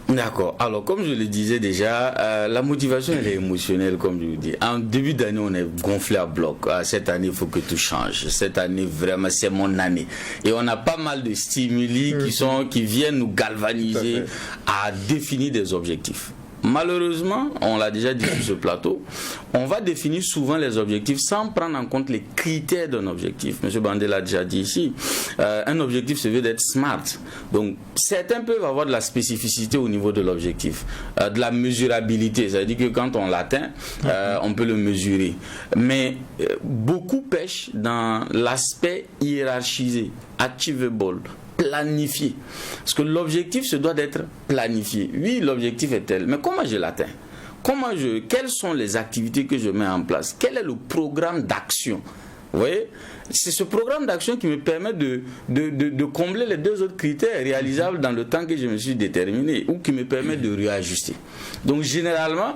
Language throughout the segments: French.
D'accord. Alors, comme je le disais déjà, la motivation, elle est émotionnelle, comme je vous dis. En début d'année, on est gonflé à bloc. Cette année, il faut que tout change. Cette année, vraiment, c'est mon année. Et on a pas mal de stimuli qui viennent nous galvaniser à définir des objectifs. Malheureusement, on l'a déjà dit sur ce plateau, on va définir souvent les objectifs sans prendre en compte les critères d'un objectif. M. Bandé l'a déjà dit ici. Un objectif se veut d'être smart. Donc, certains peuvent avoir de la spécificité au niveau de l'objectif, de la mesurabilité. C'est-à-dire que quand on l'atteint, on peut le mesurer. Mais beaucoup pêchent dans l'aspect hiérarchisé, achievable, planifié. Parce que l'objectif se doit d'être planifié. Oui, l'objectif est tel, mais comment je l'atteins? Quelles sont les activités que je mets en place? Quel est le programme d'action? Vous voyez, c'est ce programme d'action qui me permet de combler les deux autres critères réalisables dans le temps que je me suis déterminé ou qui me permet de réajuster. Donc généralement,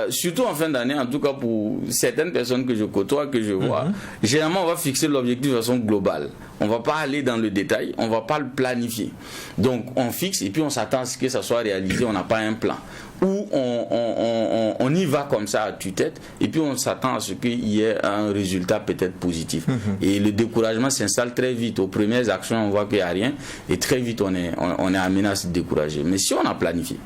surtout en fin d'année, en tout cas pour certaines personnes que je côtoie, que je vois, généralement on va fixer l'objectif de façon globale. On ne va pas aller dans le détail, on ne va pas le planifier. Donc on fixe et puis on s'attend à ce que ça soit réalisé, on n'a pas un plan. Ou on y va comme ça à tue-tête et puis on s'attend à ce qu'il y ait un résultat peut-être positif. Et le découragement s'installe très vite. Aux premières actions, on voit qu'il n'y a rien et très vite on est amené à se décourager. Mais si on a planifié,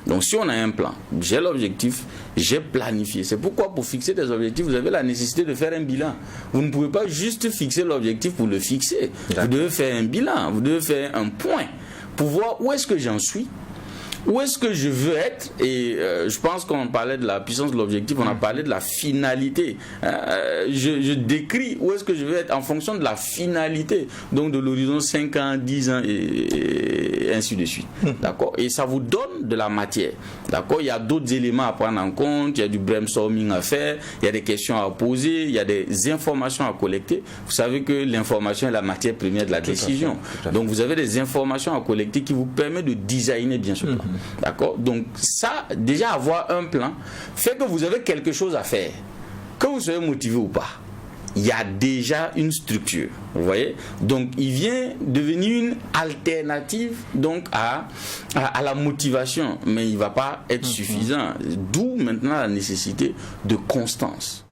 donc si on a un plan, j'ai l'objectif, j'ai planifié. C'est pourquoi pour fixer des objectifs, vous avez la nécessité de faire un bilan. Vous ne pouvez pas juste fixer l'objectif pour le fixer. Vous devez faire un bilan, vous devez faire un point pour voir où est-ce que j'en suis. Où est-ce que je veux être? Et je pense qu'on parlait de la puissance de l'objectif, on a parlé de la finalité. Je décris où est-ce que je veux être en fonction de la finalité, donc de l'horizon 5 ans, 10 ans et ainsi de suite. D'accord? Et ça vous donne de la matière. D'accord? Il y a d'autres éléments à prendre en compte, il y a du brainstorming à faire, il y a des questions à poser, il y a des informations à collecter. Vous savez que l'information est la matière première de la décision. Donc vous avez des informations à collecter qui vous permettent de designer bien ce plan. D'accord? Donc ça, déjà avoir un plan fait que vous avez quelque chose à faire, que vous soyez motivé ou pas. Il y a déjà une structure, vous voyez. Donc il vient devenir une alternative donc à la motivation, mais il ne va pas être suffisant. D'où maintenant la nécessité de constance.